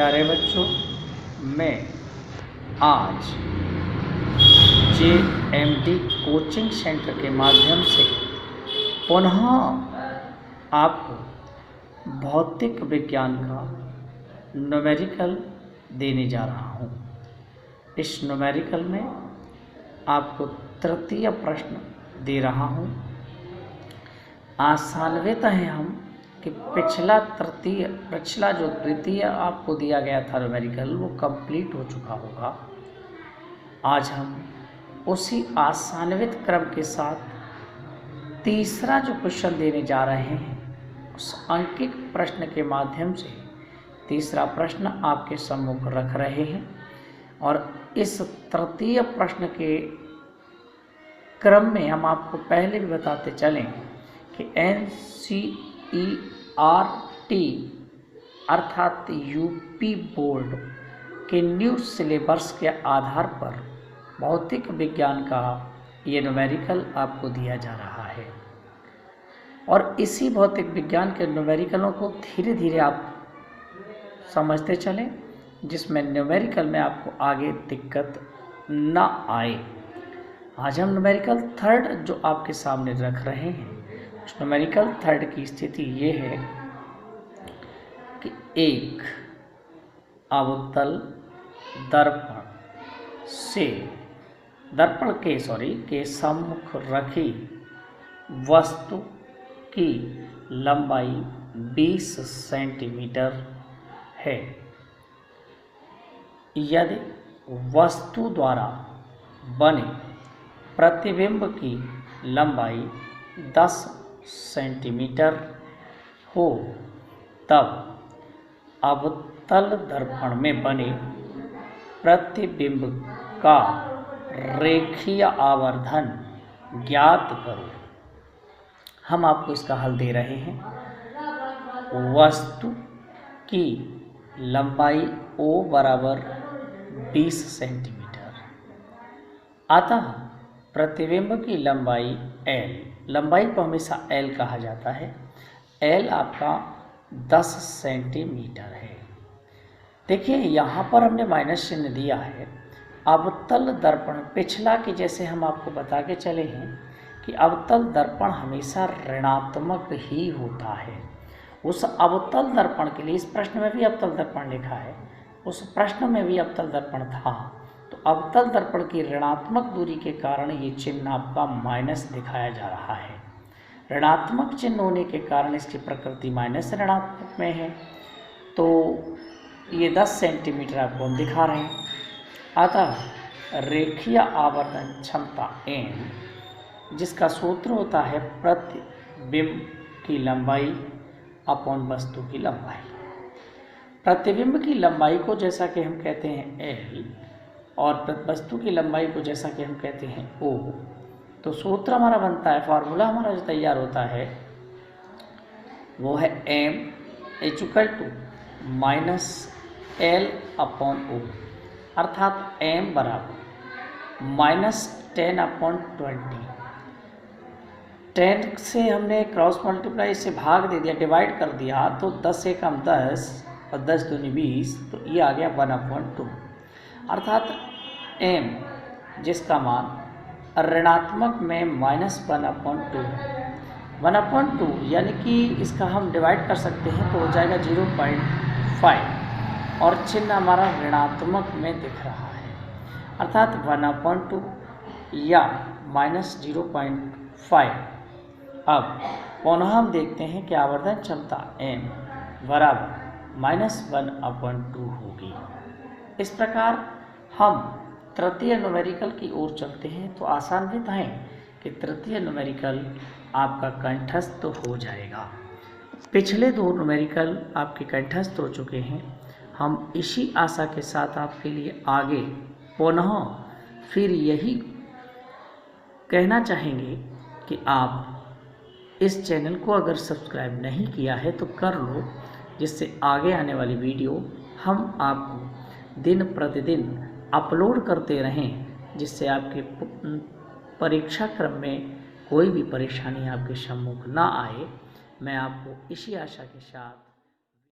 प्यारे बच्चों, मैं आज JMD कोचिंग सेंटर के माध्यम से पुनः आपको भौतिक विज्ञान का न्यूमेरिकल देने जा रहा हूँ। इस न्यूमेरिकल में आपको तृतीय प्रश्न दे रहा हूँ। आसान्वित हैं हम कि पिछला जो द्वितीय आपको दिया गया था न्यूमेरिकल वो कंप्लीट हो चुका होगा। आज हम उसी आसान्वित क्रम के साथ तीसरा जो क्वेश्चन देने जा रहे हैं उस अंकित प्रश्न के माध्यम से तीसरा प्रश्न आपके सम्मुख रख रहे हैं। और इस तृतीय प्रश्न के क्रम में हम आपको पहले भी बताते चलें कि NCERT अर्थात यूपी बोर्ड के न्यू सिलेबस के आधार पर भौतिक विज्ञान का ये न्यूमेरिकल आपको दिया जा रहा है। और इसी भौतिक विज्ञान के न्यूमेरिकलों को धीरे धीरे आप समझते चलें, जिसमें न्यूमेरिकल में आपको आगे दिक्कत ना आए। आज हम न्यूमेरिकल थर्ड जो आपके सामने रख रहे हैं, उस न्यूमेरिकल थर्ड की स्थिति ये है कि एक अवतल दर्पण के सम्मुख रखी वस्तु की लंबाई 20 सेंटीमीटर है। यदि वस्तु द्वारा बने प्रतिबिंब की लंबाई 10 सेंटीमीटर हो, तब अवतल दर्पण में बने प्रतिबिंब का रेखीय आवर्धन ज्ञात करो। हम आपको इसका हल दे रहे हैं। वस्तु की लंबाई O बराबर 20 सेंटीमीटर, अतः प्रतिबिंब की लंबाई L, लंबाई को हमेशा L कहा जाता है, L आपका 10 सेंटीमीटर है। देखिए यहाँ पर हमने माइनस चिन्ह दिया है। अवतल दर्पण पिछला के जैसे हम आपको बता के चले हैं कि अवतल दर्पण हमेशा ऋणात्मक ही होता है। उस अवतल दर्पण के लिए इस प्रश्न में भी अवतल दर्पण लिखा है, उस प्रश्न में भी अवतल दर्पण था, तो अवतल दर्पण की ऋणात्मक दूरी के कारण ये चिन्ह आपका माइनस दिखाया जा रहा है। ऋणात्मक चिन्ह होने के कारण इसकी प्रकृति माइनस ऋणात्मक में है, तो ये 10 सेंटीमीटर आपको हम दिखा रहे हैं। अतः रेखीय आवर्धन क्षमता M, जिसका सूत्र होता है प्रतिबिंब की लंबाई अपॉन वस्तु की लंबाई। प्रतिबिंब की लंबाई को जैसा कि हम कहते हैं L और वस्तु की लंबाई को जैसा कि हम कहते हैं O, तो सूत्र हमारा बनता है, फार्मूला हमारा जो तैयार होता है वो है M - L अपॉन O, अर्थात M बराबर -10/20। 10 से हमने क्रॉस मल्टीप्लाई से भाग दे दिया, डिवाइड कर दिया, तो 10 से कम 10 और 10 दूनी 20, तो ये आ गया 1/2, अर्थात M जिसका मान ऋणात्मक में -1/2 है। 1/2 यानी कि इसका हम डिवाइड कर सकते हैं तो हो जाएगा 0.5 और चिन्ह हमारा ऋणात्मक में दिख रहा है, अर्थात 1/2 या -0.5। अब पुनः हम देखते हैं कि आवर्धन क्षमता M बराबर -1/2 होगी। इस प्रकार हम तृतीय न्यूमेरिकल की ओर चलते हैं, तो आसान्वित है कि तृतीय न्यूमेरिकल आपका कंठस्थ हो जाएगा। पिछले 2 न्यूमेरिकल आपके कंठस्थ हो चुके हैं। हम इसी आशा के साथ आपके लिए आगे पुनः फिर यही कहना चाहेंगे कि आप इस चैनल को अगर सब्सक्राइब नहीं किया है तो कर लो, जिससे आगे आने वाली वीडियो हम आपको दिन प्रतिदिन अपलोड करते रहें, जिससे आपके परीक्षा क्रम में कोई भी परेशानी आपके सम्मुख ना आए। मैं आपको इसी आशा के साथ